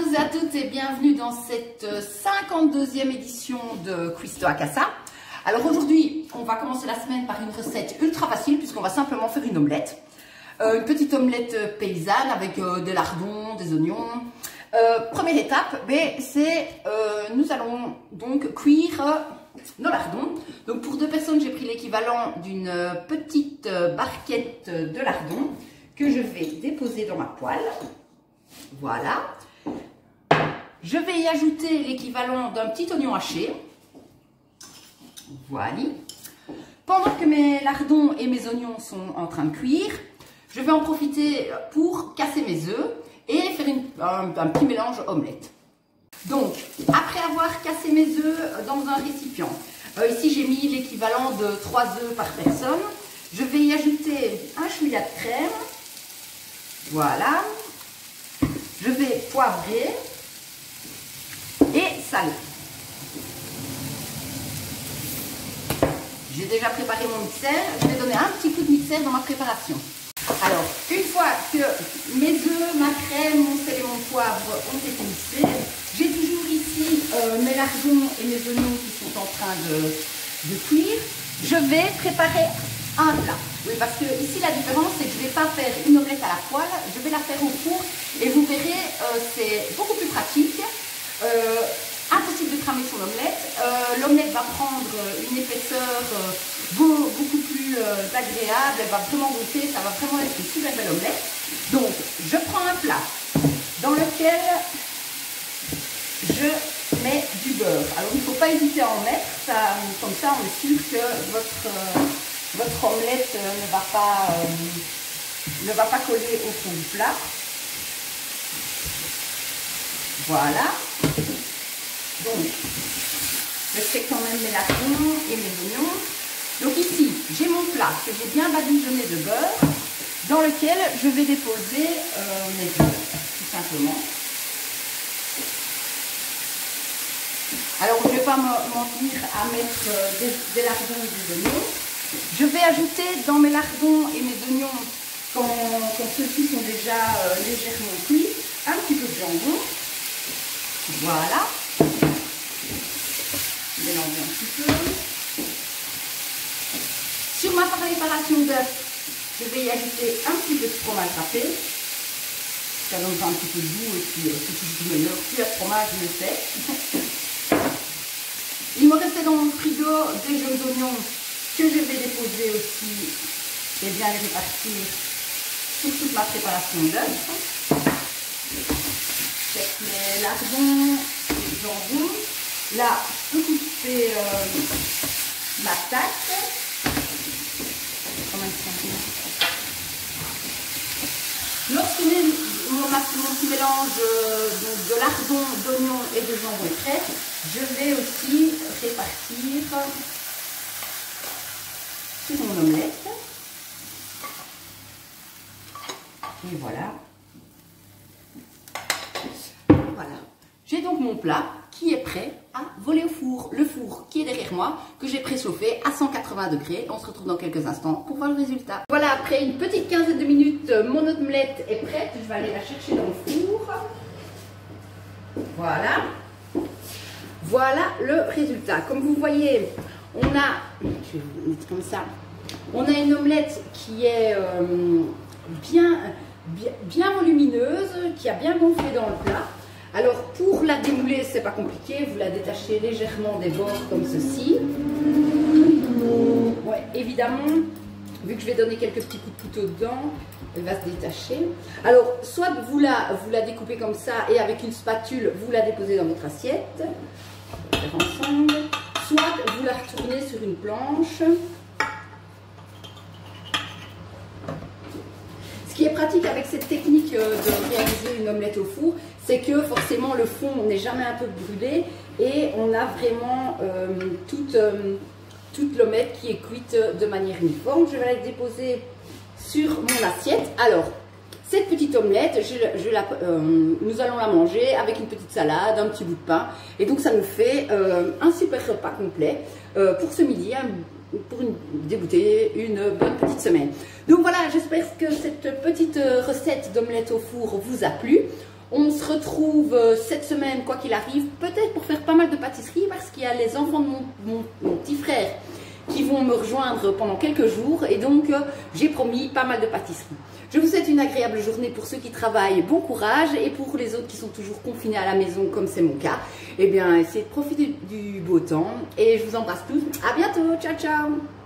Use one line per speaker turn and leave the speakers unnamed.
tous et à toutes et bienvenue dans cette 52e édition de Cuisto a Casa. Alors aujourd'hui, on va commencer la semaine par une recette ultra facile puisqu'on va simplement faire une omelette. Une petite omelette paysanne avec des lardons, des oignons. Première étape, c'est nous allons donc cuire nos lardons. Donc pour 2 personnes, j'ai pris l'équivalent d'une petite barquette de lardons que je vais déposer dans ma poêle. Voilà. Je vais y ajouter l'équivalent d'un petit oignon haché. Voilà. Pendant que mes lardons et mes oignons sont en train de cuire, je vais en profiter pour casser mes œufs et faire un petit mélange omelette. Donc, après avoir cassé mes œufs dans un récipient, ici j'ai mis l'équivalent de 3 œufs par personne, je vais y ajouter un chouïa de crème. Voilà. Je vais poivrer et saler. J'ai déjà préparé mon mixeur. Je vais donner un petit coup de mixeur dans ma préparation. Alors, une fois que mes œufs, ma crème, mon sel et mon poivre ont été mixés, j'ai toujours ici mes lardons et mes oignons qui sont en train de cuire. Je vais préparer un plat. Oui, parce que ici la différence c'est que je ne vais pas faire une omelette à la poêle, je vais la faire au four et vous verrez, c'est beaucoup plus pratique. Impossible de cramer son omelette. L'omelette va prendre une épaisseur beaucoup plus agréable, elle va vraiment gonfler, ça va vraiment être une super belle omelette. Donc je prends un plat dans lequel je mets du beurre. Alors il ne faut pas hésiter à en mettre, comme ça on est sûr que votre omelette ne va pas coller au fond du plat. Voilà. Donc, je fais quand même mes lardons et mes oignons. Donc ici, j'ai mon plat que j'ai bien badigeonné de beurre, dans lequel je vais déposer mes œufs, tout simplement. Alors, je ne vais pas m'en tenir à mettre des lardons et des oignons. Je vais ajouter dans mes lardons et mes oignons, quand ceux-ci sont déjà légèrement cuits, un petit peu de jambon. Voilà. Mélanger un petit peu. Sur ma préparation d'œufs, je vais y ajouter un petit peu de fromage râpé. Ça donne un petit peu de goût et puis c'est toujours meilleur. Plus il y a de fromage, mieux c'est. Il me restait dans mon frigo des jaunes d'oignons que je vais déposer aussi et bien les répartir sur toute ma préparation d'œufs. Avec mes lardons et le jambon. Là, je peux couper ma tarte. Lorsque mon petit mélange de lardons, d'oignons et de jambon est prêt, je vais aussi répartir sur mon omelette. Et voilà. Voilà. J'ai donc mon plat qui est prêt à voler au four. Le four qui est derrière moi, que j'ai préchauffé à 180 degrés. On se retrouve dans quelques instants pour voir le résultat. Voilà, après une petite quinzaine de minutes, mon omelette est prête. Je vais aller la chercher dans le four. Voilà. Voilà le résultat. Comme vous voyez, on a, je vais vous mettre comme ça, on a une omelette qui est bien volumineuse, qui a bien gonflé dans le plat. Alors pour la démouler, c'est pas compliqué, vous la détachez légèrement des bords comme ceci. Ouais, évidemment, vu que je vais donner quelques petits coups de couteau dedans, elle va se détacher. Alors soit vous la découpez comme ça et avec une spatule, vous la déposez dans votre assiette. On va faire ensemble. Soit vous la retournez sur une planche. Ce qui est pratique avec cette technique de réaliser une omelette au four, c'est que forcément le fond n'est jamais un peu brûlé et on a vraiment toute l'omelette qui est cuite de manière uniforme. Je vais la déposer sur mon assiette. Alors, cette petite omelette, nous allons la manger avec une petite salade, un petit bout de pain. Et donc ça nous fait un super repas complet pour ce midi, pour débuter une bonne petite semaine. Donc voilà, j'espère que cette petite recette d'omelette au four vous a plu. On se retrouve cette semaine, quoi qu'il arrive, peut-être pour faire pas mal de pâtisserie, parce qu'il y a les enfants de mon petit frère qui vont me rejoindre pendant quelques jours, et donc j'ai promis pas mal de pâtisserie. Je vous souhaite une agréable journée pour ceux qui travaillent, bon courage, et pour les autres qui sont toujours confinés à la maison, comme c'est mon cas, eh bien essayez de profiter du beau temps, et je vous embrasse tous. À bientôt, ciao ciao.